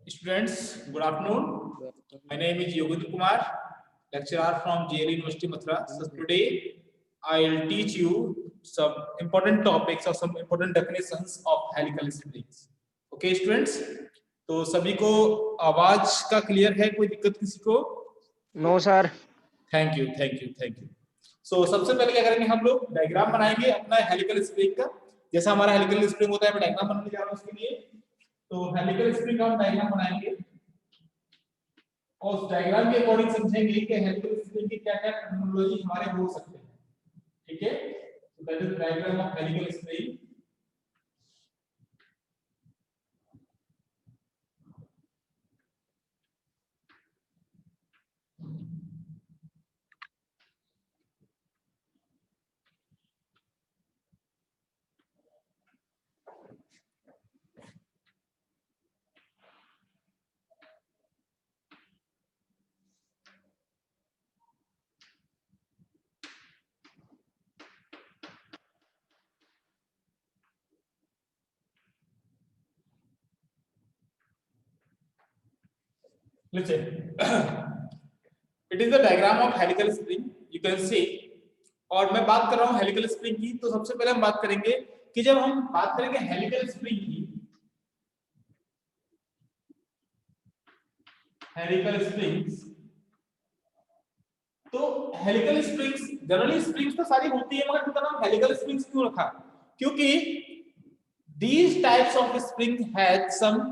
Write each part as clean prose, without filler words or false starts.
Students, good afternoon. My name is Yogendra Kumar, lecturer from JL University Mathura. So today I'll teach you some important topics or some important definitions of helical springs. Okay, students? तो सभी को आवाज का clear है? कोई दिक्कत किसी को? No sir. Thank you, thank you, thank you. So सबसे पहले क्या करेंगे, हम लोग डायग्राम बनाएंगे अपना हेलिकल स्प्रिंग का। जैसा हमारा हेलिकल स्प्रिंग होता है, मैं डायग्राम बनाने जा रहा हूँ उसके लिए। तो हेलिकल स्प्रिंग का हम डायग्राम बनाएंगे और उस डायग्राम के अकॉर्डिंग समझेंगे कि हेलिकल स्प्रिंग की क्या-क्या टर्मिनोलॉजी हमारे हो सकते हैं। ठीक है? तो that is diagram of helical spring. Listen, it is the diagram of helical spring. You can see. और मैं बात कर रहा हूँ हेलिकल स्प्रिंग की, तो सबसे पहले हम बात करेंगे कि जब हम बात करेंगे हेलिकल स्प्रिंग की, हेलिकल स्प्रिंग्स, तो हेलिकल स्प्रिंग्स जनरली स्प्रिंग्स तो सारी होती है, मगर इनका नाम हेलिकल स्प्रिंग्स क्यों रखा? क्योंकि these types of spring had some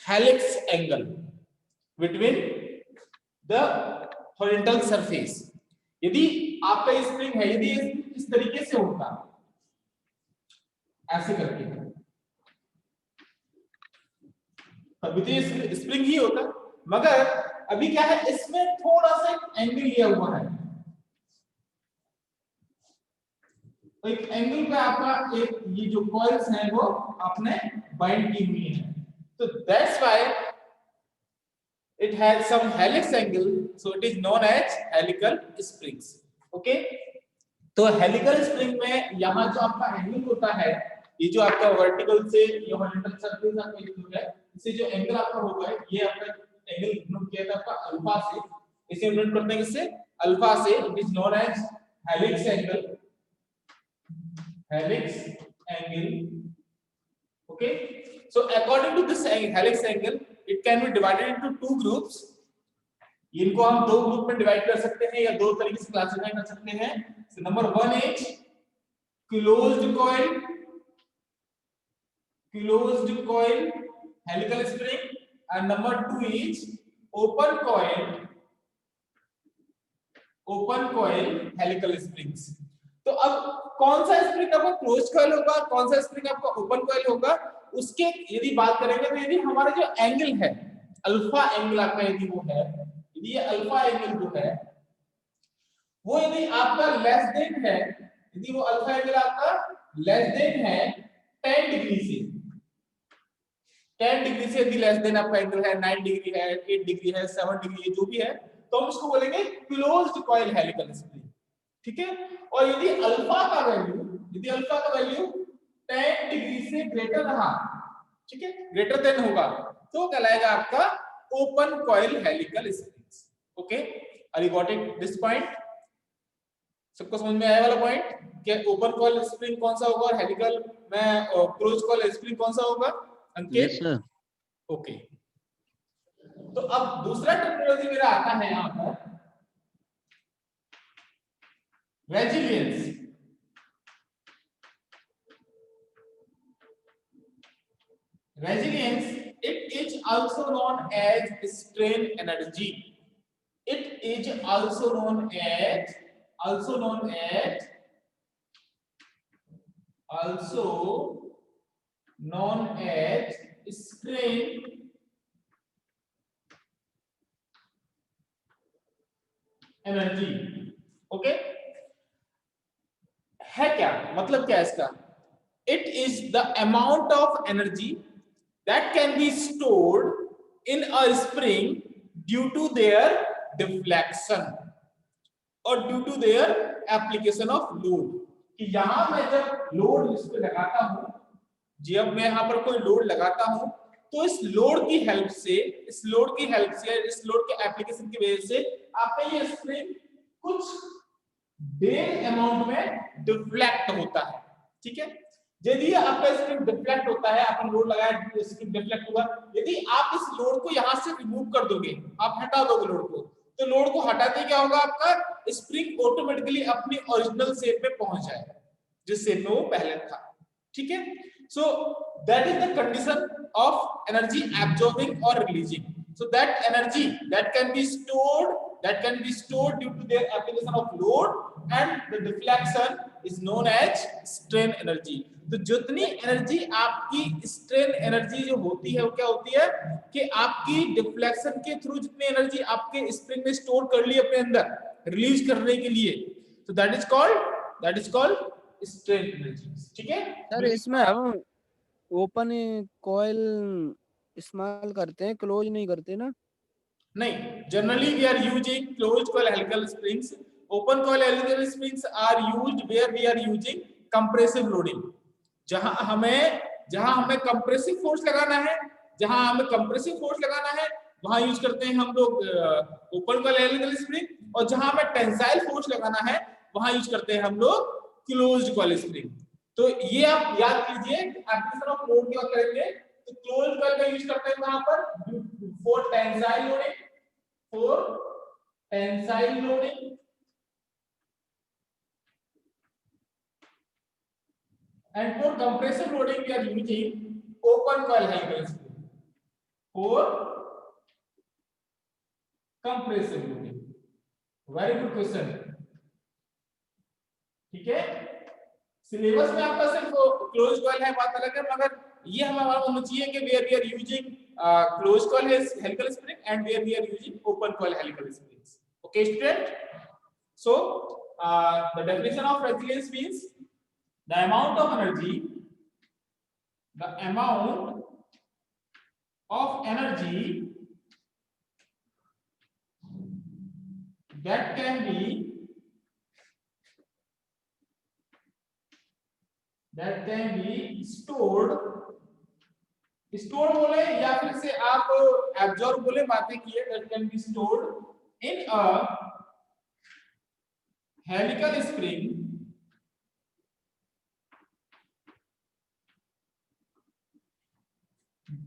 helix angle between the horizontal surface. यदि आपका स्प्रिंग है, यदि इस तरीके से होता, ऐसे करके, तभी तो ये स्प्रिंग ही होता। मगर अभी क्या है, इसमें थोड़ा सा एंगल लिया हुआ है, तो एक एंगल पे आपका एक ये जो कॉइल्स हैं वो आपने बाइंड की हुई है, तो that's why it has some helix angle, so it is known as helical springs. Okay, तो हेलिकल स्प्रिंग में यहाँ जो आपका एंगल होता है, ये जो आपका वर्टिकल से ये हॉरिजॉन्टल सरफेस आपका डिनोट है, इससे जो एंगल आपका होगा, ये आपका एंगल डिनोट किया था आपका अल्फा से, इसे डिनोट करते हैं किससे? अल्फा से। It is known as helix angle, helix angle. Okay, so according to this helix angle, it can be divided into two groups. इनको हम दो ग्रुप में डिवाइड कर सकते हैं या दो तरीके से क्लासिफाई कर सकते हैं। So number 1 is closed coil helical spring, and number 2 is open coil helical springs. तो अब कौन सा स्प्रिंग आपका क्लोज कॉइल होगा, कौन सा स्प्रिंग आपका ओपन कॉइल होगा, उसके यदि बात करेंगे तो यदि हमारा जो एंगल है, अल्फा एंगल आपका यदि वो है, यदि ये अल्फा एंगल जो है वो यदि आपका लेस देन है, यदि वो अल्फा एंगल आपका लेस देन है 10 डिग्री से, 10 डिग्री से यदि लेस देन आपका एंगल है, 9 डिग्री है, 8 डिग्री है, 7 डिग्री है, जो भी है, तो हम उसको बोलेंगे क्लोज्ड कॉइल हेलिकल स्प्रिंग। ठीक है? और यदि अल्फा का वैल्यू 10 डिग्री से ग्रेटर रहा, ठीक है, ग्रेटर देन होगा, तो कहलाएगा आपका open coil helical springs. Okay, are you got it this point? सबको समझ में आया वाला पॉइंट कि ओपन कॉइल स्प्रिंग कौन सा होगा और हेलिकल में क्लोज कॉइल स्प्रिंग कौन सा होगा? अंकित? yes, ओके, तो अब दूसरा टर्मिनोलॉजी मेरा आता है यहां पर resilience. It is also known as strain energy. It is also known as strain energy. Okay, है क्या मतलब, क्या है इसका? It is the amount of energy that can be stored in a spring due to their deflection or due to their application of load. कि यहां मैं जब लोड इस पे लगाता हूं, जब मैं यहां पर कोई लोड लगाता हूं, तो इस लोड की हेल्प से इस लोड के एप्लीकेशन की वजह से आपका ये स्प्रिंग कुछ देर अमाउंट में डिफ्लेक्ट होता है। ठीक है, यदि आपका स्प्रिंग डिफ्लेक्ट होता है, आपने लोड लगाया स्प्रिंग डिफ्लेक्ट हुआ, यदि आप इस लोड को यहां से रिमूव कर दोगे, आप हटा दोगे लोड को, तो लोड को हटाते क्या होगा, आपका स्प्रिंग ऑटोमेटिकली अपनी ओरिजिनल शेप में पहुंच जाएगा, जिस शेप में वो पहले था। ठीक है, सो that is the condition of energy absorbing और releasing. So that energy that can be stored due to their application of load and the deflection is known as strain energy. तो जितनी एनर्जी आपकी स्ट्रेन एनर्जी जो होती है वो क्या होती है कि आपकी डिफ्लेक्शन के थ्रू जितनी एनर्जी आपके स्प्रिंग में स्टोर कर ली अपने अंदर रिलीज करने के लिए, तो that is called strain energy. ठीक है सर, इसमें हम ओपन कॉइल इस्तेमाल करते हैं, क्लोज नहीं करते ना? नहीं, generally we are using closed coil helical springs. Open coil helical springs are used where we are using compressive loading. जहां हमें कंप्रेसिव फोर्स लगाना है, वहां यूज करते हैं हम लोग ओपन कॉइल हेलिकल स्प्रिंग, और जहां हमें टेंसाइल फोर्स लगाना है वहां यूज करते हैं हम लोग क्लोज्ड कॉइल स्प्रिंग। तो ये आप याद कीजिए, एप्लीकेशन ऑफ लोड की बात करेंगे तो क्लोज्ड कॉइल का यूज करते हैं वहां पर for tensile loading, and for compressive loading we are using open coil helical spring for compressive loading. Very good question. ठीक है, सिलेबस में आपका सिर्फ क्लोज कॉइल है, बात अलग है, मगर ये हमारा होना चाहिए कि where we are using close coil helical spring and where we are using open coil helical springs. Okay student, so the definition of resilience means the amount of energy that can be stored बोले या फिर से आप absorb बोले, बातें किए, that can be stored in a helical spring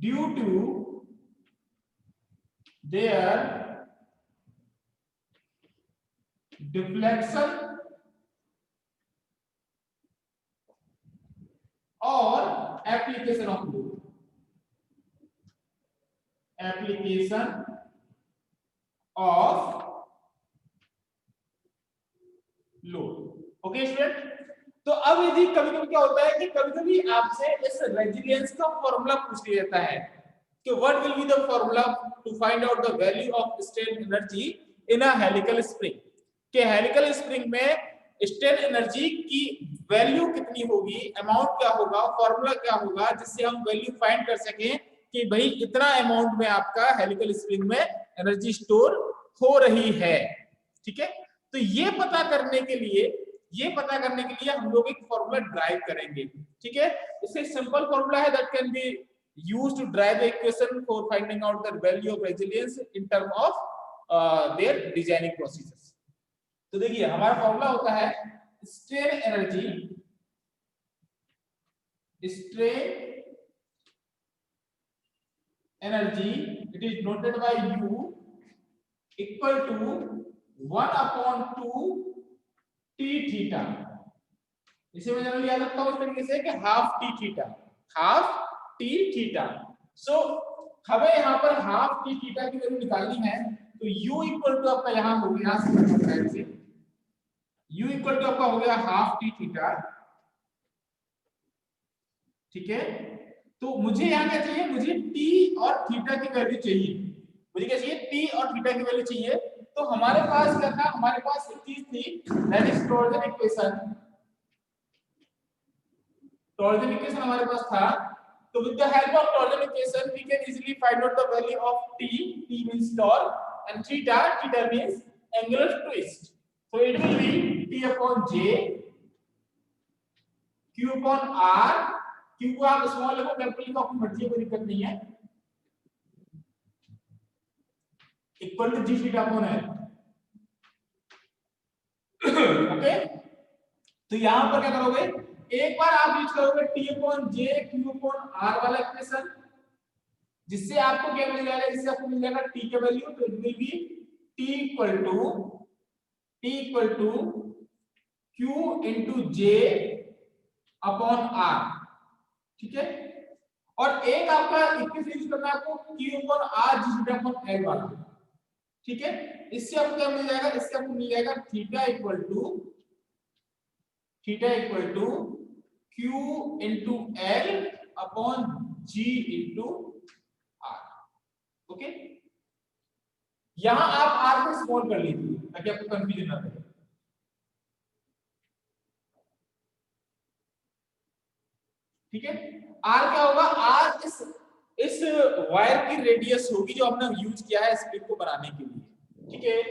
due to their deflection or application of load, okay student. तो अब यदि कभी-कभी क्या होता है कि कभी-कभी आपसे इस रेजिलियंस का फॉर्मूला पूछ लिया जाता है कि what will be the formula to find out the value of strain energy in a helical spring, कि हेलिकल स्प्रिंग में स्ट्रेन एनर्जी की वैल्यू कितनी होगी, अमाउंट क्या होगा, फॉर्मूला क्या होगा, जिससे हम वैल्यू फाइंड कर सकें कि भाई इतना अमाउंट में आपका हेलिकल स्प्रिंग में एनर्जी स्टोर हो रही है। ठीक है, तो ये पता करने के लिए हम लोग एक फॉर्मूला ड्राइव करेंगे। ठीक है, इससे सिंपल फॉर्मूला है that can be used to drive the equation for finding out the value of resilience in term of their designing procedures. तो देखिए हमारा फॉर्मूला होता है strain energy it is noted by U equal to 1/2 T theta. इसे मैं generally याद रखता हूं इस तरीके से कि हाफ टी थीटा। सो हमें यहाँ पर हाफ टी थीटा की वैल्यू निकालनी है, तो U इक्वल टू आपका यहाँ हो गया U इक्वल टू आपका हो गया हाफ टी थीटा। ठीक है, तो मुझे यहाँ क्या चाहिए, मुझे T और थीटा की वैल्यू चाहिए, मुझे क्या चाहिए, T और थीटा की वैल्यू चाहिए। तो हमारे पास क्या था, हमारे पास एक चीज थी दैट इज टॉर्जन इक्वेशन हमारे पास था। तो with the help of torsion equation we can easily find out the value of T means torque and theta means angular twist. So it will be T upon J Q upon R, Q को आप small लिखो, capital लिखो, आपकी मर्जी है, कोई दिक्कत नहीं है। Equal to G theta upon L. Okay, तो यहां पर क्या करोगे, एक बार आप यूज करोगे T upon J Q upon R वाला इक्वेशन, जिससे आपको क्या मिल जाएगा, जिससे आपको मिल जाएगा टी का वैल्यू, तो it will be T equal to Q into J upon R. ठीक है, और एक आपका इक्वेशन यूज करना है आपको Q upon R G theta upon L वाला। ठीक है, इससे आपको क्या मिल जाएगा, इससे आपको मिल जाएगा theta equal to Q into L upon G into R. Okay, यहां आप आर को स्मॉल कर लीजिए ताकि आपको कंफ्यूजन ना रहे। ठीक है, आर क्या होगा, आर इस वायर की रेडियस होगी जो हमने यूज किया है स्प्रिंग को बनाने के लिए। ठीक है,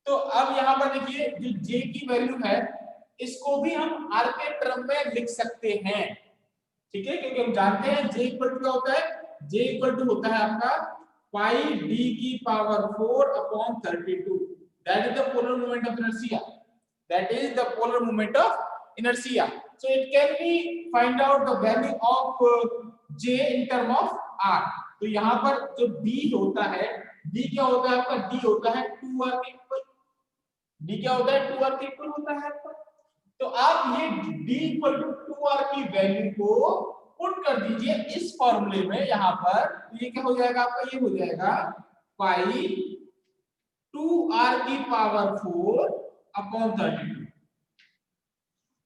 तो अब यहां पर देखिए जो जे की वैल्यू है इसको भी हम आर के टर्म में लिख सकते हैं। ठीक है, क्योंकि हम जानते हैं जे इक्वल टू क्या होता है, जे इक्वल टू होता है आपका पाई डी की power 4 upon 32। That is the polar moment of inertia, that is the polar moment of inertia. So it can be find out the value of j in term of r. तो यहां पर जो d होता है, d क्या होता है आपका, d होता है 2r के इक्वल। d क्या होता है, 2r के इक्वल होता है आपका। तो आप ये d इक्वल टू 2r की वैल्यू को पुट कर दीजिए इस फॉर्मूले में यहां पर, तो ये क्या हो जाएगा आपका, ये हो जाएगा पाई 2r की पावर 4 अपॉन 32।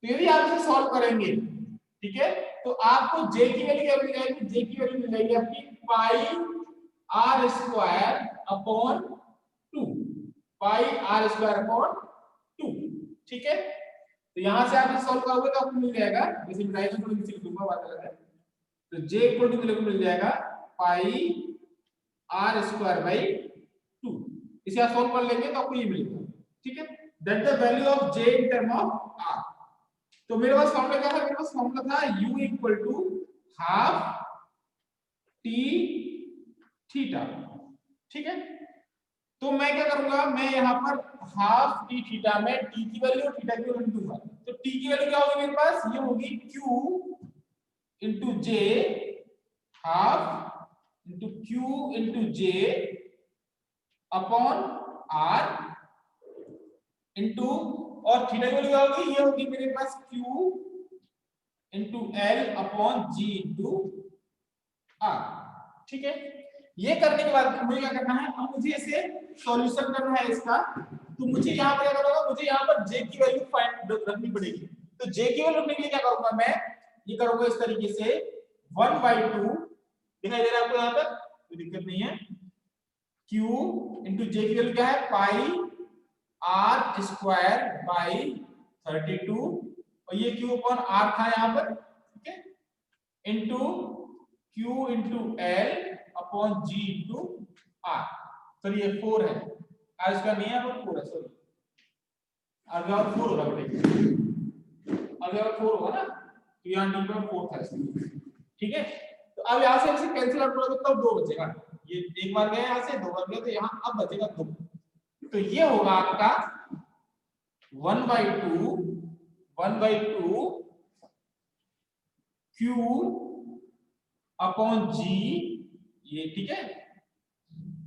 तो यदि आप इसे सॉल्व करेंगे, ठीक है, तो आपको j की वैल्यू क्या मिल जाएगी, j की वैल्यू मिल जाएगी आपकी पाई r स्क्वायर अपॉन 2, पाई r स्क्वायर अपॉन 2। ठीक है, तो यहां से आप इसे सॉल्व करोगे तो आपको मिल जाएगा, जैसे डायग्राम थोड़ी सी लिख दूंगा, बात अलग है। तो j इक्वल टू मिल जाएगा पाई r स्क्वायर बाई 2। इसे आप सॉल्व कर लेंगे तो आपको ये मिलेगा। ठीक है, that the value of j in term of r। तो मेरे पास फॉर्मूला क्या था, मेरे पास फॉर्मूला था u equal to half T theta. ठीक है, तो मैं क्या करूंगा, मैं यहां पर हाफ टी थीटा में t की वैल्यू और थीटा की वैल्यू दूंगा। तो t की वैल्यू क्या होगी मेरे पास, ये होगी q into J half into q into J upon r into, और थीटा की वैल्यू क्या होगी, ये होगी मेरे पास q into L upon G into R. ठीक है, ये करने के बाद मुझे क्या करना है, अब मुझे इसे सॉल्यूशन करना है इसका। तो मुझे यहाँ पर क्या करना होगा, मुझे यहाँ पर जे की वैल्यू फाइंड रखनी पड़ेगी। तो जे की वैल्यू रखने के लिए क्या करूंगा, मैं ये करूंगा इस तरीके से 1/2 दिखाई दे रहा है आपको, यहाँ पर कोई दिक्कत नहीं है। q इंटू जे की वैल्यू क्या है, पाई आर स्क्वायर बाई 32, और ये q अपॉन r था यहाँ पर। ठीक है, into q into L upon G into R. Sorry ये 4 है, r स्क्वायर नहीं है, यहाँ पर 4 है, सॉरी आगे और 4 होगा बेटे, आगे और 4 होगा ना, तो यहाँ डी पर 4 था इसलिए। ठीक है, तो अब यहाँ से इसे कैंसिल आउट करोगे तब 2 बचेगा। ये एक बार गया यहाँ से, 2 बार गया, तो यहाँ अब बचेगा 2। तो ये होगा आपका 1/2 क्यू अपॉन जी, ये ठीक है,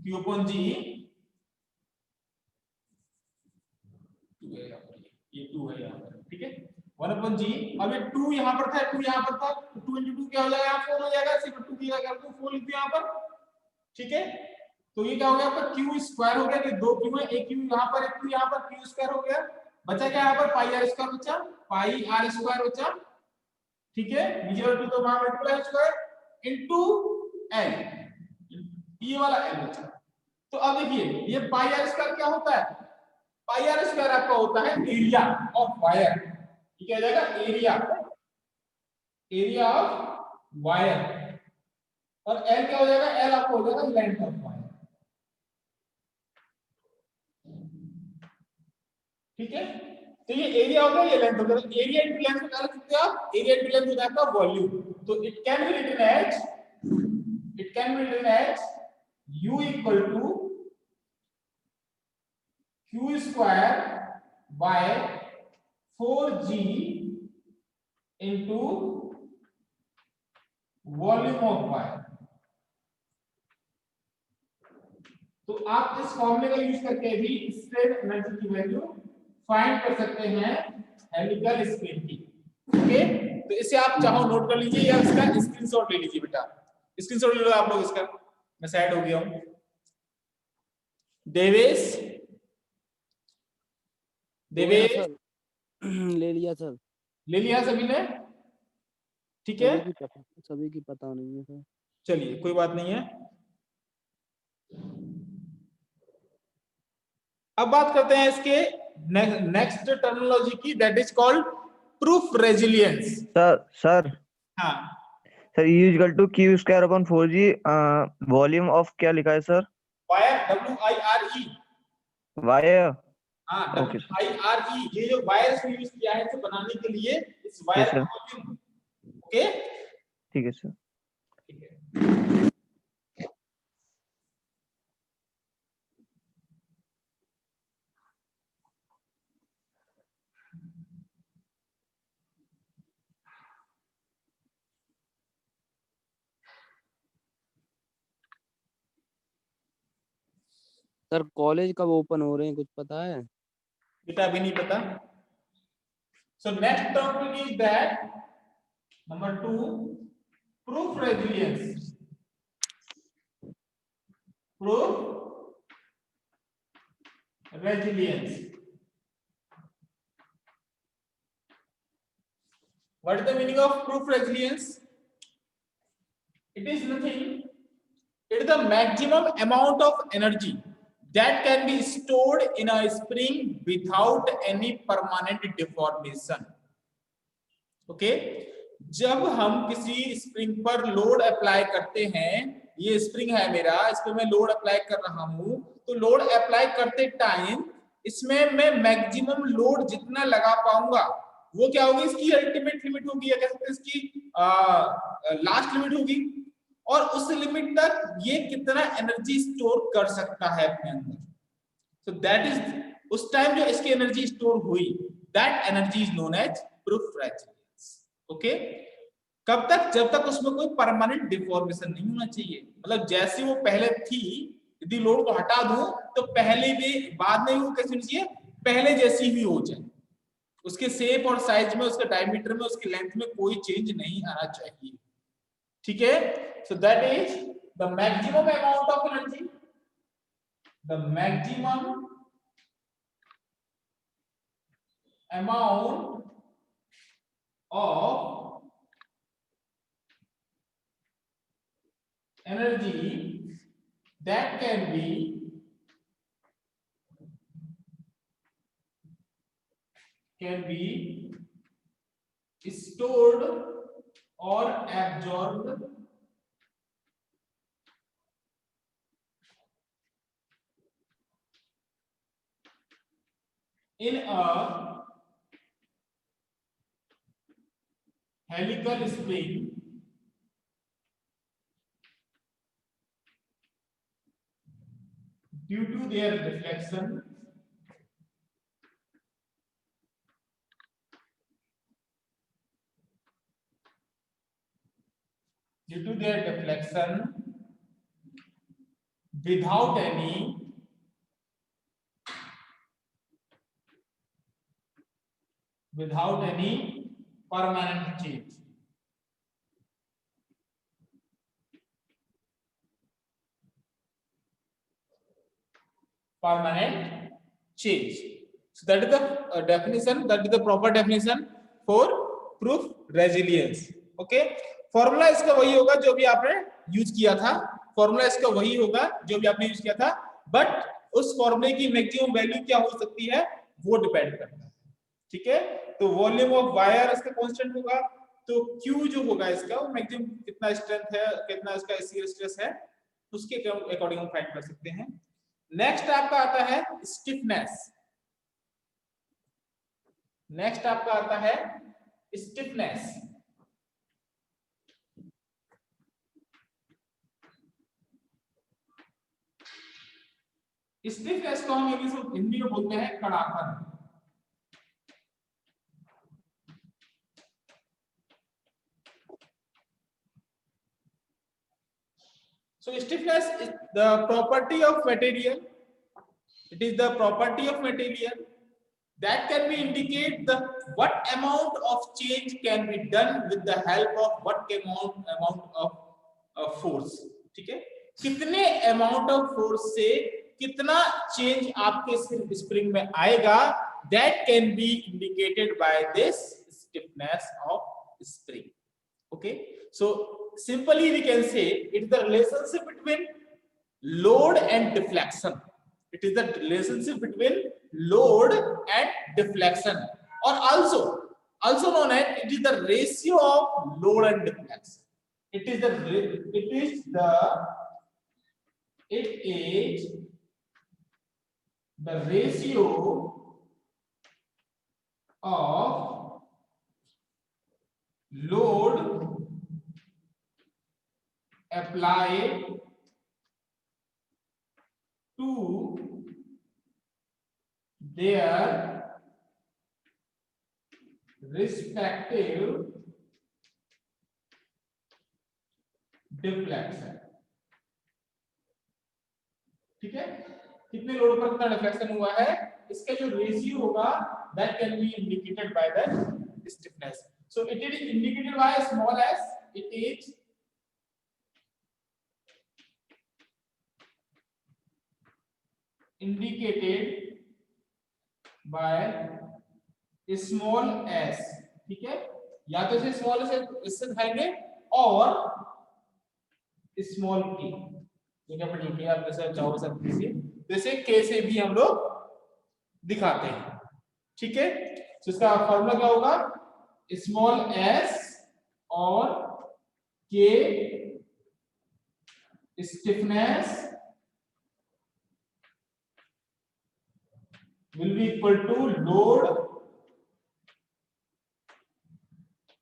क्यू अपॉन जी, ये 2 है यहाँ पर। ठीक है, 1 अपॉन जी, अब ये 2 यहाँ पर था, 2 यहाँ पर था, तो 2 into 2 क्या हो जाएगा, यहाँ 4 हो जाएगा, सिर्फ 2 की जगह 4 लिख दिया यहाँ पर। ठीक है, तो ये क्या हो गया आपका क्यू स्क्वायर हो गया, कि 2 क्यू है, एक क्यू यहाँ पर, एक क्यू यहाँ पर, क्यू स्क्वायर हो गया। बचा क्या यहाँ पर, पाई आर स्क्वायर बचा, पाई आर स्क्वायर बचा। ठीक है, नीचे वाला 2 तो वहां मल्टीप्लाई स्क्वायर इनटू एल, ये वाला एल बचा। तो अब देखिए ये पाई आर स्क्वायर क्या होता है, पाई आर स्क्वायर आपका होता है एरिया ऑफ वायर। ठीक है, जाएगा एरिया ऑफ वायर, और एल क्या हो जाएगा, एल आपको हो जाएगा लेंथ ऑफ वायर। ठीक है, तो ये एरिया हो गया, ये लेंथ हो गया। एरिया इनटू लेंथ को क्या लिख सकते हो आप, एरिया इनटू लेंथ होता है आपका वॉल्यूम। तो it can be written as u equal to Q square by 4G into volume of wire. तो आप इस फॉर्मूले का यूज करके भी स्ट्रेन एनर्जी की वैल्यू फाइंड कर सकते हैं हेलिकल स्पिन की। ओके, तो इसे आप चाहो नोट कर लीजिए या इसका स्क्रीनशॉट ले लीजिए बेटा, स्क्रीनशॉट ले लो आप लोग इसका। मैं साइड हो गया हूं। देवेश, देवेश सर ले लिया सर। ले लिया सभी ने? ठीक है, सभी की पता नहीं है सर। चलिए कोई बात नहीं है। अब बात करते हैं इसके नेक्स्ट टर्मिनोलॉजी की, that is called proof resilience. Sir हाँ sir, E equal to Q square upon 4G, volume of क्या लिखा है सर? Wire, WIRE। वायर। हाँ ओके सर। WIRE, ये जो वायर से यूज किया है इसे बनाने के लिए, इस वायर का वॉल्यूम। ओके ठीक है सर। ठीक है। सर कॉलेज कब ओपन हो रहे हैं कुछ पता है? बेटा अभी नहीं पता। So next topic is that number 2, proof resilience. Proof resilience. What is the meaning of proof resilience? It is nothing. It is the maximum amount of energy that can be stored in a spring without any permanent deformation. Okay? जब हम किसी spring पर load apply करते हैं, ये spring है मेरा, इस पर मैं लोड अप्लाई कर रहा हूं, तो लोड अप्लाई करते टाइम इसमें मैं मैक्सिमम लोड जितना लगा पाऊंगा वो क्या होगी, इसकी अल्टीमेट लिमिट होगी, या कह सकते हैं इसकी लास्ट लिमिट होगी, और उस लिमिट तक ये कितना एनर्जी स्टोर कर सकता है अपने अंदर। सो दैट इज, उस टाइम जो इसकी एनर्जी स्टोर हुई, that energy is known as proof resilience. Okay, कब तक? जब तक उसमें कोई परमानेंट डिफॉर्मेशन नहीं होना चाहिए, मतलब जैसी वो पहले थी, यदि लोड को हटा दूं तो पहले भी बाद में वो कैसी होनी चाहिए, पहले जैसी ही हो जाए, उसके शेप और साइज में, उसके डायमीटर में, उसकी लेंथ में कोई चेंज नहीं आना चाहिए। ठीक है, सो that is the maximum amount of energy, the maximum amount of energy that can be stored or absorbed in a helical spring due to their deflection without any permanent change. Permanent change. So that is the definition, that is the proper definition for proof resilience. Okay, formula इसका वही होगा जो भी आपने use किया था, formula इसका वही होगा जो भी आपने यूज किया था, बट उस फॉर्मूले की मैक्सिमम वैल्यू क्या हो सकती है वो डिपेंड करता है। ठीक है, तो वॉल्यूम ऑफ वायर इसका कांस्टेंट होगा, तो Q जो होगा इसका वो मैक्सिमम कितना स्ट्रेंथ है, कितना इसका शियर स्ट्रेस है, उसके अकॉर्डिंग हम फाइंड कर सकते हैं। नेक्स्ट आपका आता है स्टिफनेस। नेक्स्ट आपका आता है स्टिफनेस। स्टिफनेस को हम इंग्लिश में हिंदी में बोलते हैं कड़ापन। So stiffness is the property of material. It is the property of material that can be indicate the what amount of change can be done with the help of what amount of force. ठीक है, कितने amount of force से कितना change आपके spring में आएगा, that can be indicated by this stiffness of spring. Okay, so simply we can say it is the relationship between load and deflection. It is the relationship between load and deflection, or also known as it is the ratio of load and deflection. It is the ratio of load applied to their respective deflection. ठीक है, कितने load पर कितना deflection हुआ है, इसका जो ratio होगा that can be indicated by the stiffness. So it is indicated by small s. It is indicated by small s. ठीक है, या तो इसे स्मॉल से इससे दिखाएंगे और स्मॉल k, ये कैपिटल के आप जैसे चाहो सब कीजिए, जैसे k से भी हम लोग दिखाते हैं। ठीक है, तो इसका फॉर्मूला क्या होगा, स्मॉल s और k stiffness will be equal to load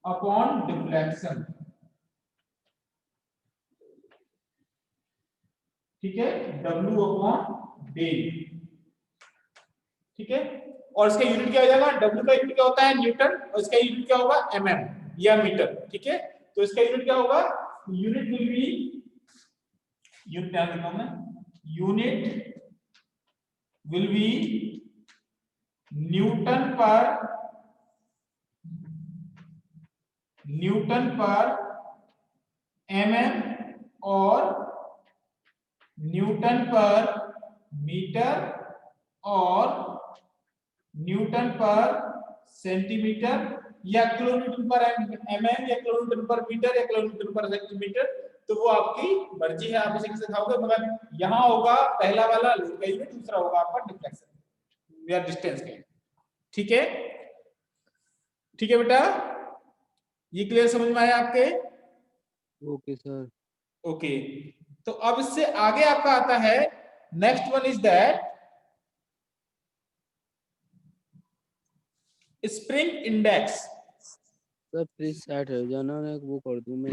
upon deflection. ठीक है, W अपॉन डेल। ठीक है, और इसका यूनिट क्या हो जाएगा, W का यूनिट क्या होता है न्यूटन, और इसका यूनिट क्या होगा mm या मीटर। ठीक है, तो इसका यूनिट क्या होगा, यूनिट विल बी, यूनिट क्या लिखा हूं मैं, यूनिट विल बी न्यूटन पर mm और न्यूटन पर मीटर और न्यूटन पर सेंटीमीटर, या किलोन्यूटन पर mm या किलोन्यूटन पर मीटर या किलोन्यूटन पर सेंटीमीटर, तो वो आपकी मर्जी है, आप इसे कैसे दिखाओगे, मगर यहां होगा पहला वाला लोड का यूनिट, दूसरा होगा आपका डिफ्लेक्शन या डिस्टेंस का। ठीक है, ठीक है बेटा, ये क्लियर समझ में आया आपके? Okay sir. ओके, तो अब इससे आगे आपका आता है next one is that spring index. Sir please set हो जाना, वो कर दूं मैं।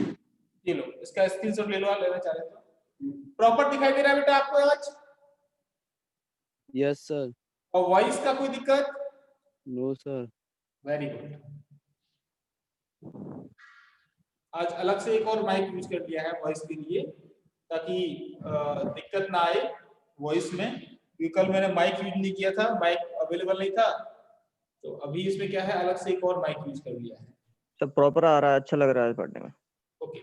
ये लो, इसका स्क्रीनशॉट ले लो, आप लेना चाह रहे तो। प्रॉपर दिखाई दे रहा है बेटा आपको आज? Yes sir. और वॉइस का कोई दिक्कत? No sir. Very good. आज अलग से एक और माइक यूज कर लिया है वॉइस के लिए, ताकि दिक्कत ना आए वॉइस में, क्योंकि कल मैंने माइक यूज नहीं किया था, माइक अवेलेबल नहीं था, तो अभी इसमें क्या है अलग से एक और माइक यूज कर लिया है। सब प्रॉपर आ रहा है, अच्छा लग रहा है पढ़ने में। ओके,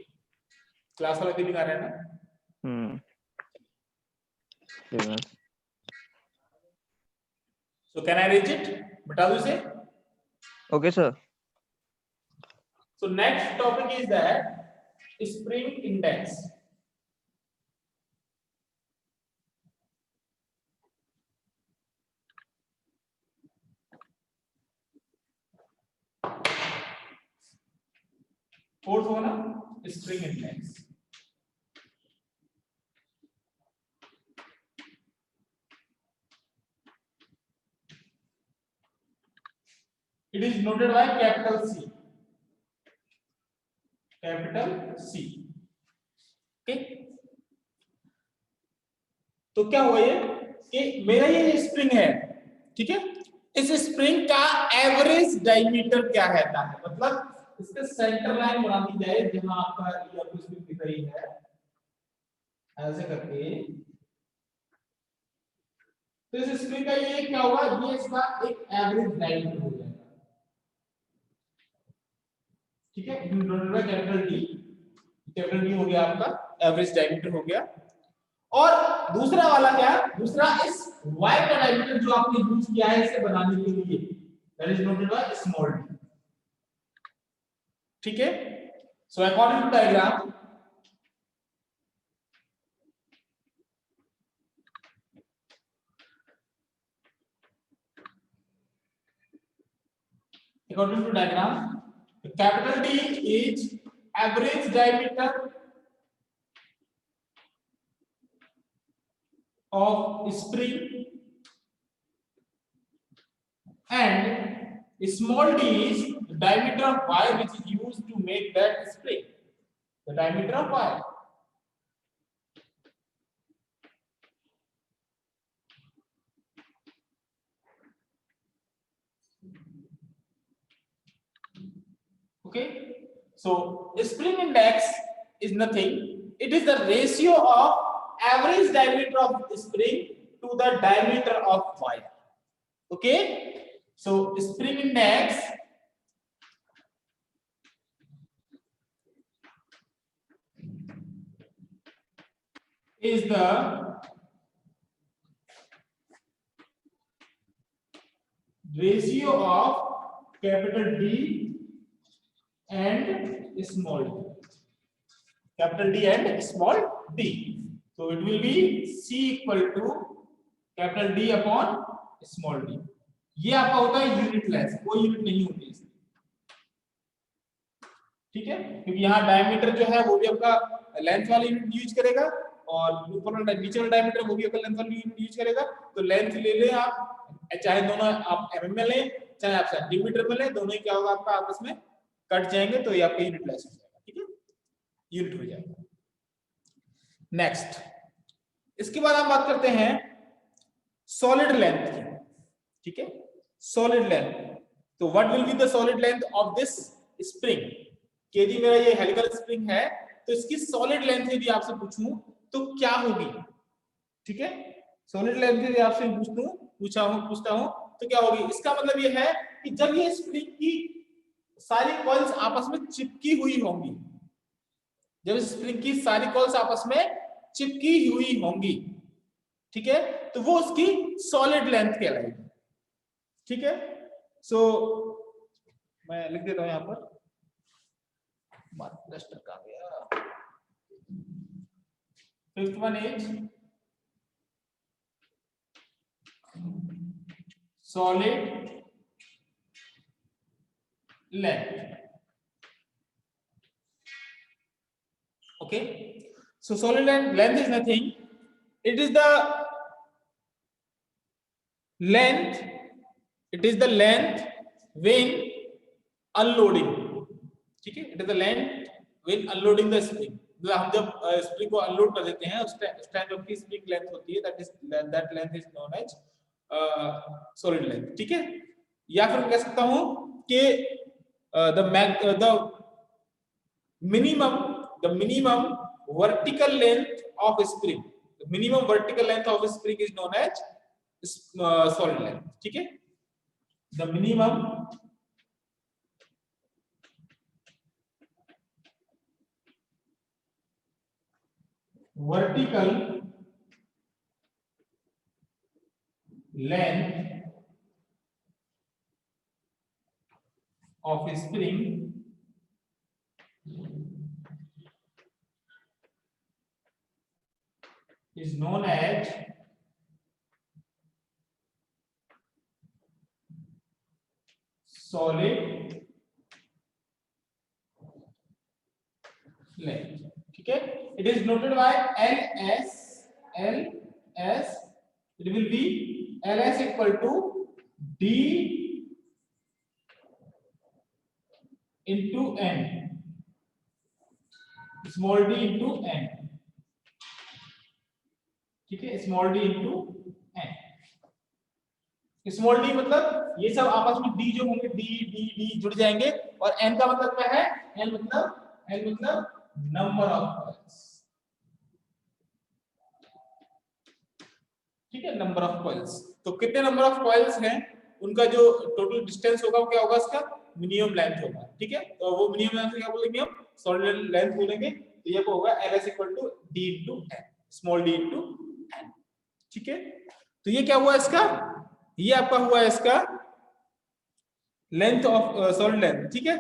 क्लास वाला फीलिंग आ रहा है ना? ठीक है। So can I reach it? बता दो इसे? Okay sir. So next topic is that spring index. Fourth होगा ना, spring index. It is noted by capital C. Capital C. Okay, तो क्या हुआ ये, कि मेरा ये स्प्रिंग है, ठीक है, इस स्प्रिंग का एवरेज डायमीटर क्या रहता है, मतलब इसके सेंटर लाइन बना दी जाए जहां आपका ये आपको स्प्रिंग दिख रही है ऐसे करके, तो इस स्प्रिंग का ये क्या होगा, ये इसका एक एवरेज डायमीटर हो जाएगा, ठीक है, कैपिटल डी हो गया आपका एवरेज डायमीटर हो गया। और दूसरा वाला क्या, दूसरा इस वाई का डायमीटर जो आपने यूज किया है इसे बनाने के लिए, that is noted by small d, ठीक है। So according to diagram, according to diagram, the capital D is average diameter of spring and small d is the diameter of wire which is used to make that spring, the diameter of wire. Okay, so spring index is nothing, it is the ratio of average diameter of spring to the diameter of wire. Okay, so spring index is the ratio of capital D and small d, capital D and small d. So it will be C equal to capital D upon small d. ये आपका होता है unit less, कोई unit नहीं होती इसकी, ठीक है, क्योंकि यहाँ डायमीटर जो है वो भी आपका लेंथ वाली यूनिट यूज करेगा और ऊपर वाला नीचे वाला डायमीटर वो भी आपका लेंथ वाली यूनिट यूज करेगा। तो लेंथ ले लें आप, चाहे दोनों आप एमएम में लें चाहे आप सेंटीमीटर में लें, दोनों ही क्या होगा आपका आपस में कट जाएंगे, तो ये आपका यूनिट लेस हो जाएगा, ठीक है, यूनिट हो जाएगा। नेक्स्ट, इसके बाद हम बात करते हैं सॉलिड लेंथ की, ठीक है, सॉलिड लेंथ। तो what will be the solid length of this spring, कि यदि मेरा ये हेलिकल स्प्रिंग है तो इसकी सॉलिड लेंथ यदि आपसे पूछूं तो क्या होगी, ठीक है, सॉलिड लेंथ यदि आपसे पूछता हूं तो क्या होगी, इसका मतलब ये है कि जब ये स्प्रिंग की सारी कॉइल्स आपस में चिपकी हुई होंगी, जब स्प्रिंग की सारी कॉइल्स आपस में चिपकी हुई होंगी, ठीक है, तो वो उसकी सॉलिड लेंथ कहलाएगी, ठीक है। सो मैं लिख देता हूं यहां पर, डस्टर का गया, fifth one is solid length. Okay, so solid length is nothing, it is the length, it is the length when unloading, ठीक है, it is the length when unloading the spring, मतलब हम जब स्प्रिंग को unload कर देते हैं उस टाइम जब की स्प्रिंग लेंथ होती है, that length is known as solid length, ठीक है। या फिर कह सकता हूं कि the minimum vertical length of a spring, the minimum vertical length of a spring is known as solid length, ठीक है, the minimum vertical length of a spring is known as solid length, ठीक है, it is noted by LS, it will be LS equal to D into N, small d into N, ठीक है, small d into n. Small d मतलब ये सब आपस में D जो होंगे डी डी डी जुड़ जाएंगे, और एन का मतलब क्या है, एन मतलब नंबर ऑफ कॉइल्स। ठीक है, नंबर ऑफ कॉइल्स। तो कितने नंबर ऑफ कॉइल्स हैं, उनका जो टोटल डिस्टेंस होगा वो क्या होगा, इसका मिनिमम लेंथ होगा। ठीक है, तो वो मिनिमम लेंथ क्या बोलेंगे हम, सॉलिड लेंथ बोलेंगे। तो ये होगा Ls equal to d into n, small d into n. ठीक है, तो ये क्या हुआ इसका, ये आपका हुआ इसका लेंथ ऑफ सॉलिड लेंथ। ठीक है,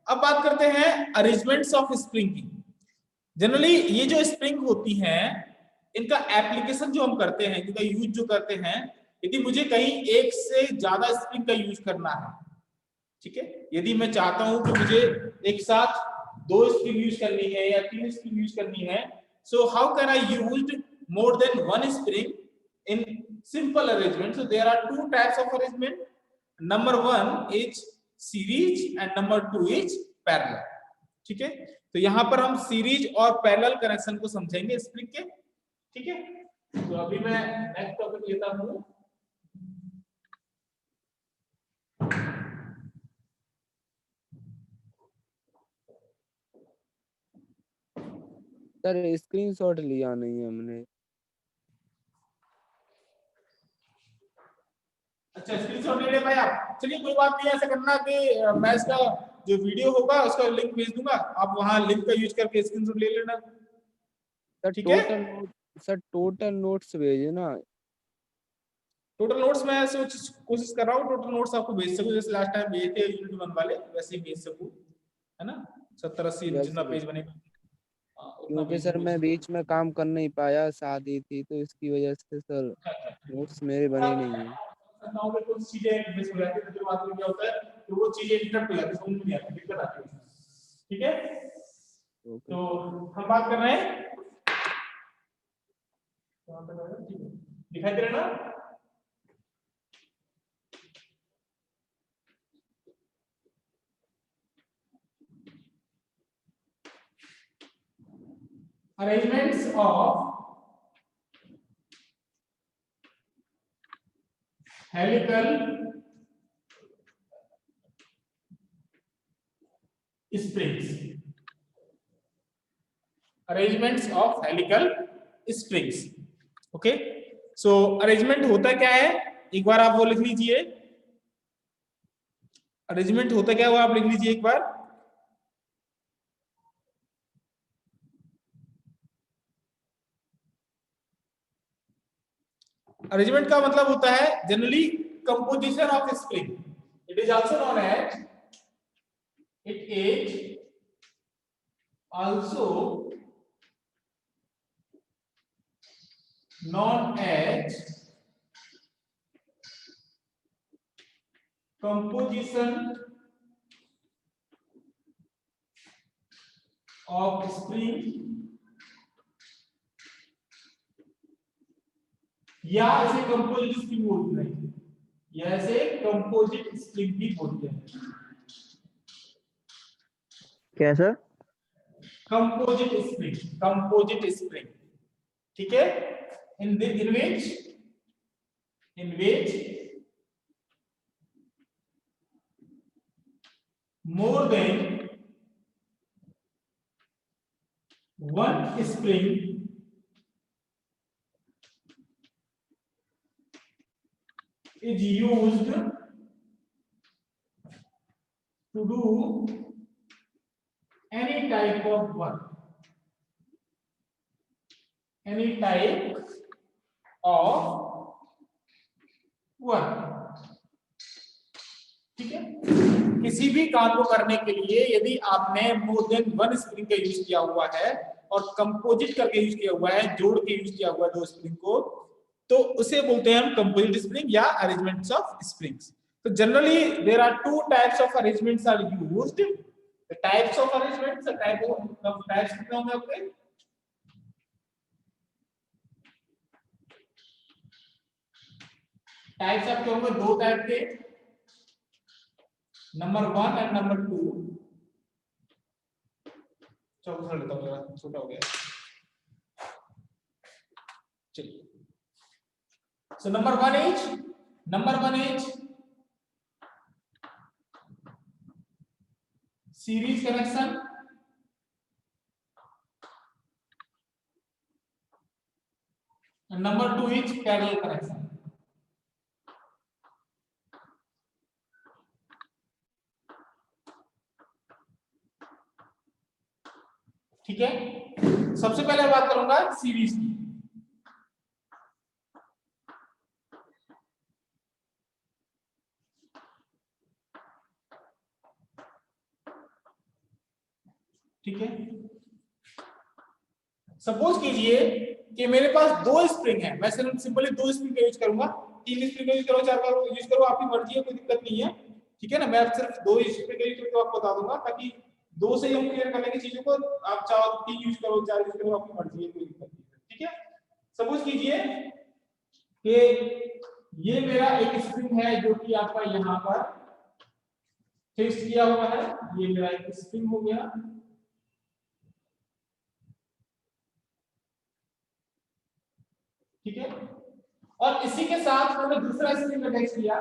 अब बात करते हैं अरेंजमेंट्स ऑफ स्प्रिंग की। जनरली ये जो स्प्रिंग होती हैं, इनका एप्लीकेशन जो हम करते हैं, इनका यूज जो करते हैं, यदि मुझे कहीं एक से ज्यादा स्प्रिंग का यूज करना है, ठीक है, यदि मैं चाहता हूं कि मुझे एक साथ 2 स्प्रिंग यूज करनी है या 3 स्प्रिंग यूज करनी है, so how can I use more than 1 spring in simple arrangement? So there are 2 types of arrangement. Number 1 is series and number 2 is parallel. ठीक है, तो यहां पर हम सीरीज और पैरेलल कनेक्शन को समझेंगे स्प्रिंग के। ठीक है, तो अभी मैं नेक्स्ट टॉपिक लेता हूं। सर स्क्रीनशॉट लिया नहीं है हमने। अच्छा, स्क्रीनशॉट ले ले भाई आप। चलिए कोई बात नहीं, ऐसा करना कि मैं इसका जो वीडियो होगा उसका लिंक भेज दूंगा, आप वहां लिंक का यूज करके स्क्रीनशॉट ले लेना। सर ठीक है, total note, sir total notes भेजे ना। टोटल नोट्स मैं कोशिश कर रहा हूँ टोटल नोट्स आपको भेज सकूं, जैसे लास्ट टाइम भेजे थे यूनिट 1 वाले, वैसे ही भेज सकूं, है ना। 70-80 जितना वैसे पेज बनेगा उतना क्योंकि भेज सर दूंगा। मैं बीच में काम कर नहीं पाया, शादी थी, तो इसकी वजह से सर नोट्स मेरे बने नहीं है। कुछ चीजें मिस हो जाती है, तो बात में क्या होता है कि वो चीजें इंटरप्ट हो जाती है, समझ में नहीं आती, दिक्कत आती है। ठीक है, ओके। तो हम बात कर रहे हैं, दिखाई दे रहा है ना। Arrangements of helical springs. Arrangements of helical springs. Okay, so arrangement होता क्या है, एक बार आप वो लिख लीजिए। अरेंजमेंट होता क्या है वो आप लिख लीजिए एक बार। अरेंजमेंट का मतलब होता है generally composition of spring. It is also known as, it is also known as composition of spring, या इसे कंपोजिट स्प्रिंग बोलते हैं, या इसे कंपोजिट स्प्रिंग भी बोलते हैं। क्या sir? Composite spring, composite spring. ठीक है, in which more than one spring is used to do any type of work, any type of work। ठीक है, किसी भी काम को करने के लिए यदि आपने मोर देन 1 स्प्रिंग का यूज किया हुआ है और कंपोजिट करके यूज किया हुआ है, जोड़ के यूज किया हुआ है 2 स्प्रिंग को, तो उसे बोलते हैं हम कंपोजिट स्प्रिंग या अरेंजमेंट्स ऑफ स्प्रिंग्स। तो generally there are 2 types of arrangements are used. The types of arrangements, types कितने होंगे आपके? टाइप्स आपके होंगे 2 टाइप के, नंबर 1 एंड नंबर 2। चलो लेता हूँ, छोटा हो गया। चलिए So number one is series connection, and number two is parallel connection. ठीक है, सबसे पहले बात करूंगा सीरीज की। ठीक है, सपोज कीजिए कि मेरे पास दो स्प्रिंग है, मैं सिर्फ सिंपली दो स्प्रिंग का यूज करूंगा, तीन स्प्रिंग का यूज करो, चार का यूज करो, आपकी मर्जी है, कोई दिक्कत नहीं है। ठीक है ना, मैं सिर्फ दो स्प्रिंग का यूज करके आपको बता दूंगा, ताकि दो से ही हम क्लियर कर लेंगे चीजों को। आप चाहो तीन यूज करो, चार यूज करो, आपकी मर्जी है, कोई दिक्कत नहीं है। ठीक है, सपोज कीजिए कि ये मेरा एक स्प्रिंग है जो कि आपका यहाँ पर फिक्स किया हुआ है, ये मेरा एक स्प्रिंग हो गया। ठीक है, और इसी के साथ मैंने दूसरा स्प्रिंग अटैच किया,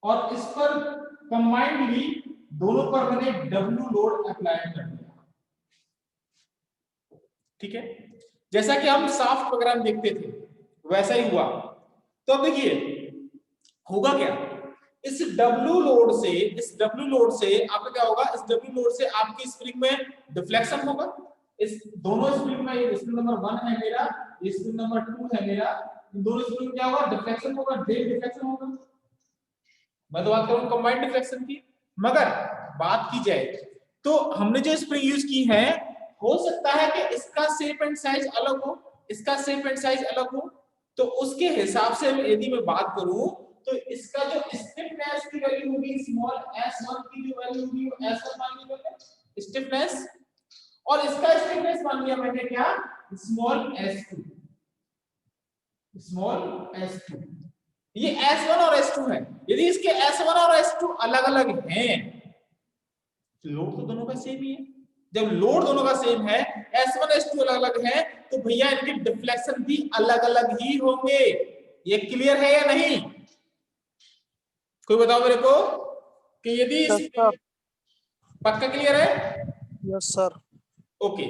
और इस पर कंबाइंडली दोनों पर मैंने W लोड अप्लाई कर दिया। ठीक है, जैसा कि हम साफ्ट प्रोग्राम देखते थे वैसा ही हुआ। तो अब देखिए होगा क्या, इस W लोड से आपका क्या होगा, इस W लोड से आपकी स्प्रिंग में डिफ्लेक्शन होगा। इस दोनों स्प्रिंग में, ये स्प्रिंग नंबर 1 है मेरा, ये स्प्रिंग नंबर 2 है मेरा, इन दोनों स्प्रिंग में क्या होगा, डिफ्लेक्शन होगा, डेल डिफ्लेक्शन होगा। मैं तो बात करूं कंबाइंड डिफ्लेक्शन की। मगर बात की जाए तो हमने जो स्प्रिंग यूज की है, हो सकता है कि इसका शेप एंड साइज अलग हो, इसका शेप एंड साइज अलग हो, तो उसके हिसाब से यदि मैं बात करूं तो इसका जो स्टिफनेस की वैल्यू होगी, स्मॉल s1 की जो वैल्यू होगी वो s1 मान ली मैंने स्टिफनेस, और इसका स्टिफनेस मान लिया मैंने क्या, स्मॉल s2, स्मॉल s2। ये S1 और S2 है। यदि इसके S1 और S2 अलग अलग हैं, लोड तो दोनों का सेम ही है। जब लोड दोनों का सेम है, S1 S2 अलग अलग है, तो भैया इनके डिफ्लेक्शन भी अलग अलग ही होंगे। ये क्लियर है या नहीं? कोई बताओ मेरे को कि यदि पक्का क्लियर है? Yes sir. ओके,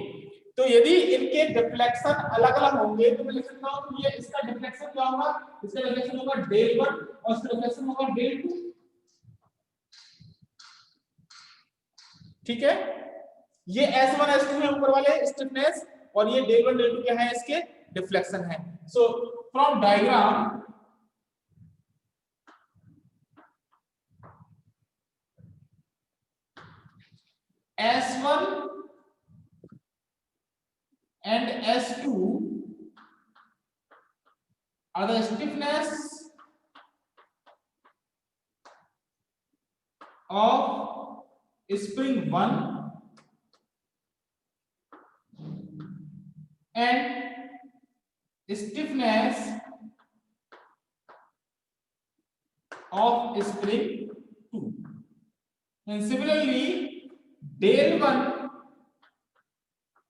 तो यदि इनके डिफ्लेक्शन अलग अलग होंगे तो मैं लिख सकता हूं कि ये इसका डिफ्लेक्शन क्या होगा, इसका डिफ्लेक्शन होगा del 1 और इसका डिफ्लेक्शन होगा del 2। ठीक है, ये S1 S2 है ऊपर वाले स्टिफनेस, और ये del 1 del 2 क्या है, इसके डिफ्लेक्शन है। So from diagram S1 and S2 are the stiffness of spring 1 and stiffness of spring 2, and similarly del 1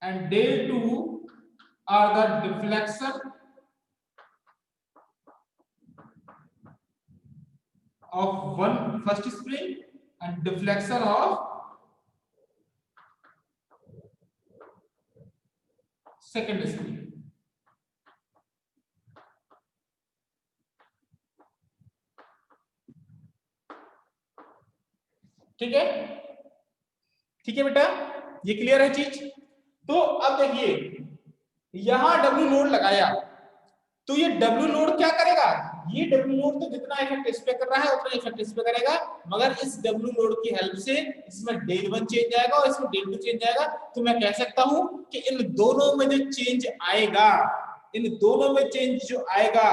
and del 2 are the deflection of first spring and deflection of second spring। ठीक है, ठीक है बेटा, ये clear है चीज। तो अब देखिए यहां W लोड लगाया, तो ये W लोड क्या करेगा, ये W लोड तो जितना इफेक्ट इस पे कर रहा है उतना इफेक्ट इस पे करेगा, मगर इस W लोड की हेल्प से इसमें del 1 चेंज आएगा और इसमें del 2 चेंज आएगा। तो मैं कह सकता हूं कि इन दोनों में जो चेंज आएगा, इन दोनों में चेंज जो आएगा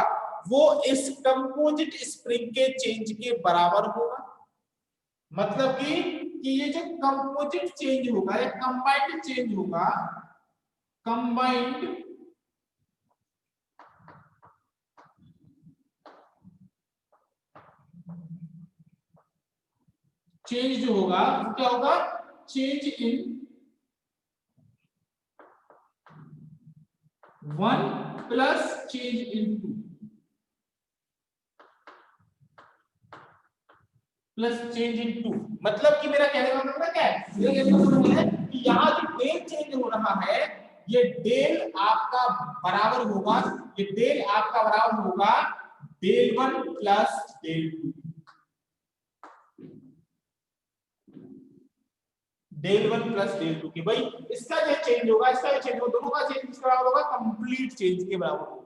वो इस कंपोजिट स्प्रिंग के चेंज के बराबर होगा। मतलब कि ये जो कंपोजिट चेंज होगा या कंबाइंड चेंज होगा, कंबाइंड चेंज जो होगा वो क्या होगा, change in 1 plus change in 2 plus change in 2, मतलब कि मेरा कहने का मतलब क्या है, मेरा कहने का मतलब है कि यहाँ जो डेल चेंज हो रहा है, ये डेल आपका बराबर होगा, ये डेल आपका बराबर होगा del 1 plus del 2, del 1 plus del 2 के भाई इसका जो चेंज होगा, इसका जो चेंज होगा, दोनों का चेंज किसके बराबर होगा, कंप्लीट चेंज के बराबर होगा।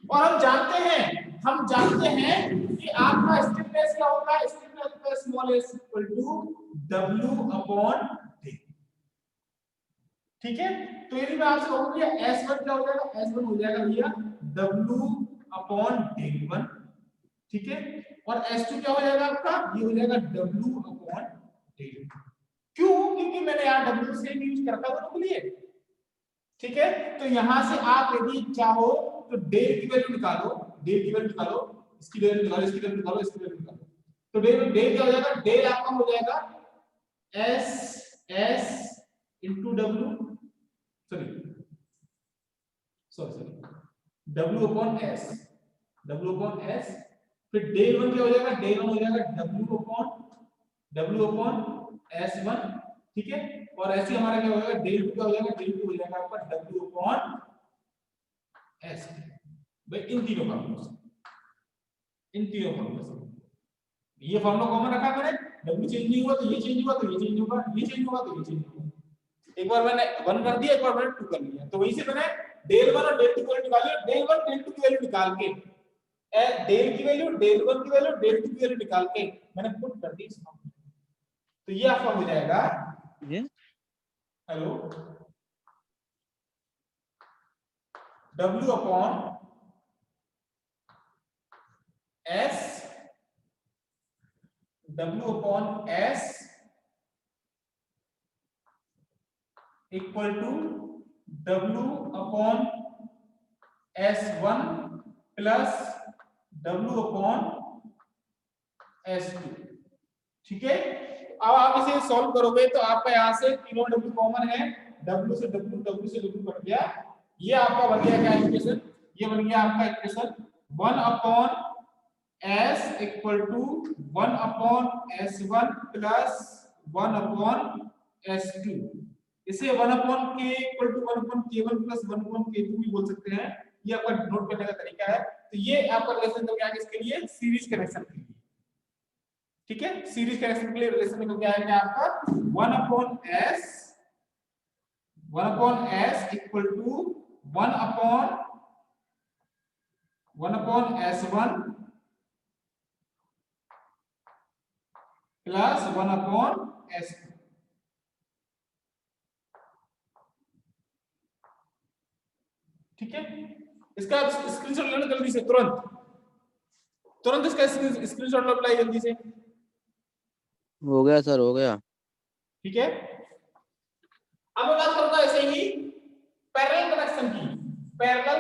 और हम जानते हैं कि आपका स्टिफनेस क्या होता है, स्टिफनेस होता है small s equal to w upon d, ठीक है। तो यदि मैं आपसे कहूं कि s1 क्या हो जाएगा, s1 हो जाएगा भैया w अपॉन d1, ठीक है, और s2 क्या हो जाएगा आपका, ये हो जाएगा w अपॉन d2। क्यों, क्योंकि मैंने यहाँ w से यूज कर रखा दोनों के लिए, ठीक है। तो यहां से आप यदि चाहो तो डेल की वैल्यू निकालो, डेल की वैल्यू निकालो, इसकी वैल्यू निकालो, इसकी वैल्यू निकालो, इसकी वैल्यू निकालो, तो डेल क्या हो जाएगा, डेल आपका हो जाएगा s into w, sorry w upon s, w upon s, फिर डेल 1 क्या हो जाएगा, डेल 1 हो जाएगा w अपॉन s1, ठीक है, और ऐसे हमारा क्या हो जाएगा, डेल 2 क्या हो जाएगा, डेल 2 हो जाएगा आपका w अपॉन s, भाई इन तीनों फॉर्मूला ये फॉर्मूला कॉमन रखा मैंने, w चेंज नहीं हुआ तो ये चेंज हुआ, तो ये चेंज होगा, ये चेंज होगा तो ये चेंज होगा, एक बार मैंने 1 कर दिया, एक बार मैंने 2 कर लिया, तो वहीं से मैंने डेल 1 और डेल 2 की वैल्यू निकाली, डेल 1 डेल 2 की वैल्यू निकाल के डेल की वैल्यू, डेल 1 की वैल्यू, डेल 2 की वैल्यू निकाल के मैंने पुट कर दी इसमें, तो ये आपका हो जाएगा, ये hello, w upon s, w upon s equal to w upon s1 plus w upon s2, ठीक है। अब आप इसे सॉल्व करोगे तो आपका यहां से तीनों w कॉमन है, w से w से w कट गया, ये आपका बन गया क्या इक्वेशन, ये बन गया आपका equation 1 upon s equal to 1 upon s1 plus 1 upon s2, इसे 1 upon k equal to 1 upon k1 plus 1 upon k2 भी बोल सकते हैं, ये आपका नोट करने का तरीका है। तो ये आपका रिलेशन निकल गया किसके लिए, सीरीज कनेक्शन के लिए, ठीक है, सीरीज कनेक्शन के लिए रिलेशन निकल गया है आपका 1 upon s equal to 1 upon s1 plus 1 upon s2, ठीक है। इसका स्क्रीनशॉट लेना जल्दी से, तुरंत इसका स्क्रीनशॉट लो, अप्लाई जल्दी से, हो गया सर, हो गया। ठीक है। अब मैं बात करूंगा ऐसे ही पैरेलल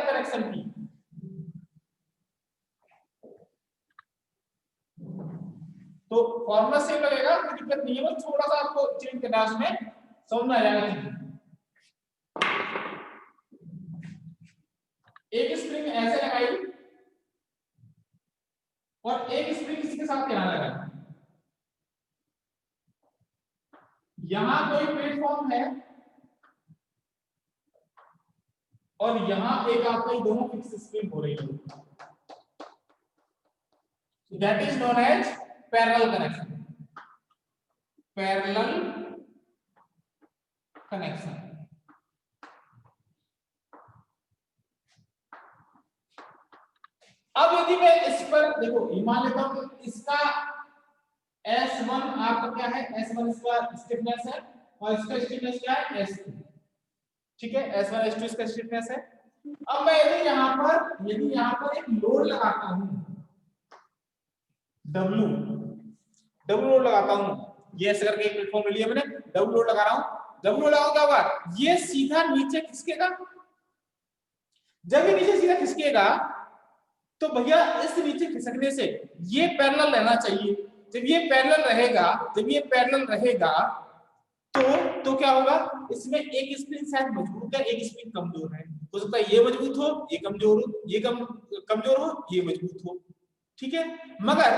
कनेक्शन की, तो फॉर्मूला सेम लगेगा, कोई दिक्कत नहीं है, बस थोड़ा सा आपको चेंज करना है, उसमें समझ में आ जाएगा। एक स्प्रिंग ऐसे लगाई और एक स्प्रिंग किसी के साथ यहां लगाई, यहां कोई प्लेटफॉर्म है और यहां एक आपका दोनों फिक्स स्प्रिंग हो रही है, that is known as parallel connection. अब यदि मैं इस पर देखो, मान लेता हूं इसका S1 आपका क्या है, S1 इसका स्टिफनेस है और इसका स्टिफनेस क्या है, S2, ठीक है, S1 S2 इसका स्टिफनेस है। अब मैं यदि यहां पर एक लोड लगाता हूं, W लोड लगाता हूं, ये ऐसे करके एक प्लेटफॉर्म ले लिया मैंने, W लोड लगा रहा हूं, W लोड लगाऊं क्या होगा, ये सीधा नीचे खिसकेगा, जब ये नीचे सीधा खिसकेगा तो भैया इस नीचे खिसकने से ये पैरेलल रहना चाहिए, जब ये पैरेलल रहेगा तो क्या होगा, इसमें एक स्प्रिंग शायद मजबूत है, एक स्प्रिंग कमजोर है, हो सकता है ये मजबूत हो, ये कमजोर हो, ये कमजोर हो, ये मजबूत हो, ठीक है। मगर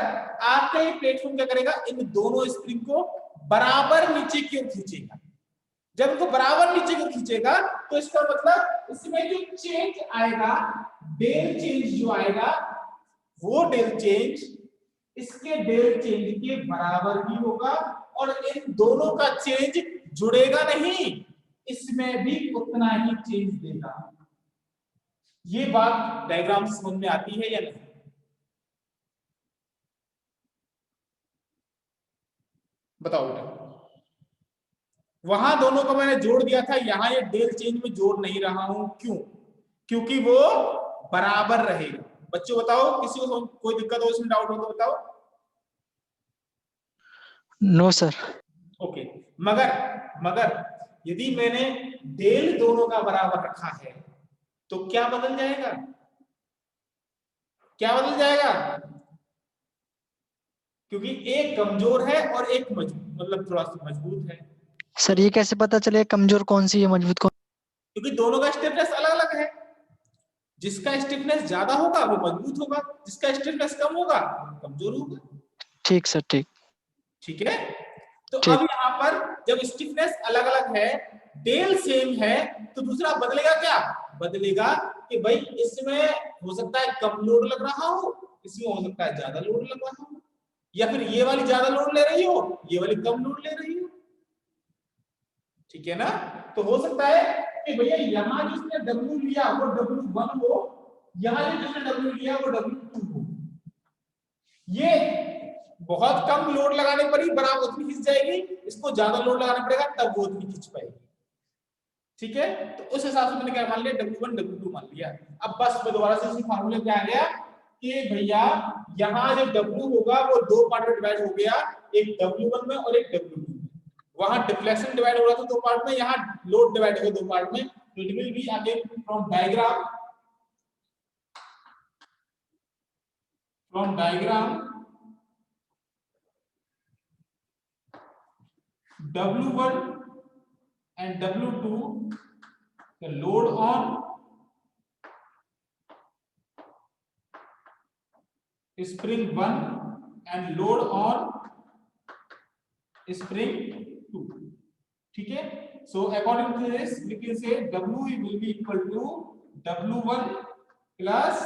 आपका ये प्लेटफॉर्म क्या करेगा, इन दोनों स्प्रिंग को बराबर नीचे की ओर खींचेगा। जब इनको बराबर नीचे की ओर खींचेगा तो इसका मतलब इसमें जो चेंज आएगा, डेल चेंज जो आएगा, वो डेल चेंज इसके डेल चेंज के बराबर ही होगा, और इन दोनों का चेंज जुड़ेगा नहीं, इसमें भी उतना ही चेंज देगा। ये बात डायग्राम समझ में आती है या नहीं? बताओ बेटा। वहां दोनों को मैंने जोड़ दिया था, यहां ये डेल चेंज में जोड़ नहीं रहा हूं, क्यों? क्योंकि वो बराबर रहेगा। बच्चों बताओ, किसी को कोई दिक्कत हो, इसमें डाउट हो तो बताओ। No sir. ओके, मगर यदि मैंने डेल दोनों का बराबर रखा है तो क्या बदल जाएगा? क्या बदल जाएगा? क्योंकि एक कमजोर है और एक मजबूत, मतलब थोड़ा सा मजबूत है। सर ये कैसे पता चले कमजोर कौन सी है मजबूत कौन? क्योंकि दोनों का स्टिफनेस अलग अलग है। जिसका स्टिफनेस ज्यादा होगा वो मजबूत होगा, जिसका स्टिफनेस कम होगा वो कमजोर होगा। ठीक सर, ठीक। ठीक है, तो ठीक। अब यहाँ पर जब स्टिफनेस अलग अलग है, डेल सेम है, तो दूसरा बदलेगा क्या? बदलेगा कि भाई इसमें हो सकता है कम लोड लग रहा हो, इसमें हो सकता है ज्यादा लोड लग रहा हो, या फिर ये वाली ज्यादा लोड ले रही हो, ये वाली कम लोड ले रही हो। ठीक है ना? तो हो सकता है कि भैया यहां जिसने W लिया वो W1 हो, यहां जिसने W लिया वो W2 हो। ये बहुत कम लोड लगाने पर ही बराबर उतनी खींच जाएगी, इसको ज्यादा लोड लगाना पड़ेगा तब वो उतनी खींच पाएगी। ठीक है, तो उस हिसाब से मैंने क्या मान लिया, W1 W2 मान लिया। अब बस मैं दोबारा से उसी फार्मूले पे आ गया कि भैया यहाँ जो W होगा वो दो पार्ट में डिवाइड हो गया, एक W1 में और एक W2 में। वहां डिफ्लेक्शन डिवाइड हो रहा था दो पार्ट में, यहाँ लोड डिवाइड हो दो पार्ट में। It will be again from diagram, W1 and W2, the load on spring 1 and load on spring 2. ठीक है, so according to this we can say W will be equal to W1 plus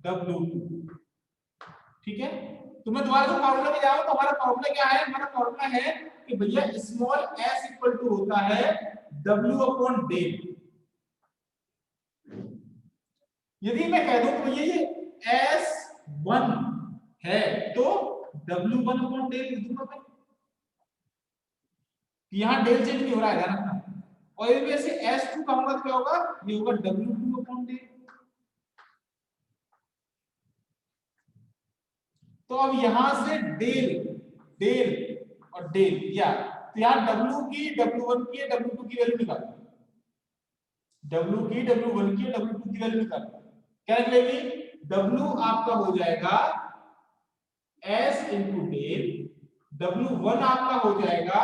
W2. ठीक है, तो मैं दोबारा से formula पे जाऊं तो हमारा फॉर्मूला क्या है? हमारा फॉर्मूला है कि भैया स्मॉल s इक्वल टू होता है W अपॉन डेल। यदि मैं कह दूं तो भैया ये S1 है तो W1 अपॉन डेल लिख दूंगा मैं, यहां डेल चेंज नहीं हो रहा है, ध्यान रखना। और यदि मैं इसे S2 कहूंगा तो क्या होगा? ये होगा W2 अपॉन डेल। तो अब यहां से डेल और डेल या तो यहां W की, W1 की, W2 की वैल्यू निकालो, W की, W1 की, W2 की वैल्यू निकालो। क्या निकलेगी? W आपका हो जाएगा S इंटू डेल, W1 आपका हो जाएगा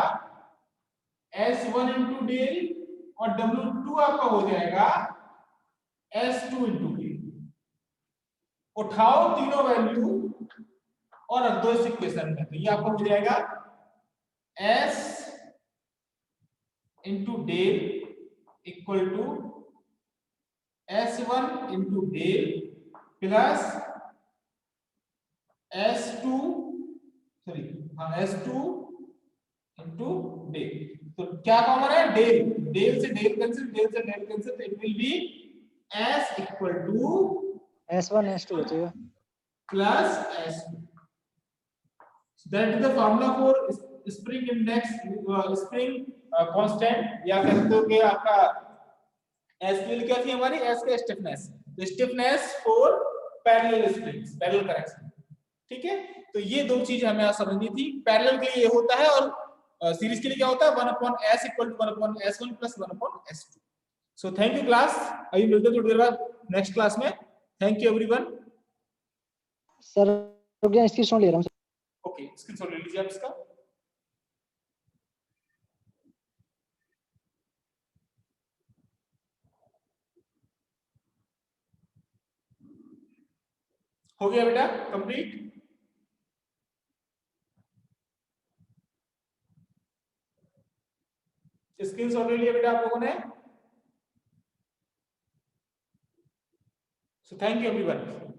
S1 इंटू डेल, और W2 आपका हो जाएगा S2 इंटू डेल। उठाओ तीनों वैल्यू और रख दो इस इक्वेशन में, तो ये आपको हो जाएगा S into del equal to S1 into del plus S2 into del. तो क्या कॉमन है? डेल से डेल कैंसिल, तो it will be S equal to S1 S2 बचेगा plus S2। That is the formula for spring index, spring constant, या कह सकते हो कि आपका S की क्या थी हमारी? S का स्टिफनेस, तो stiffness for parallel springs, parallel correction. ठीक है, तो ये दो चीजें हमें आज समझनी थी। पैरेलल के लिए ये होता है और सीरीज के लिए क्या होता है? 1/s equal to 1/s1 plus 1/s2। So thank you class, अभी मिलते हैं थोड़ी देर बाद नेक्स्ट क्लास में। Thank you everyone. Sir. Screenshot ले रहा हूँ। ओके, स्क्रीनशॉट ले लीजिए आप इसका। हो गया बेटा कंप्लीट? स्क्रीनशॉट ले लिया बेटा आप लोगों ने? सो थैंक यू एवरीवन।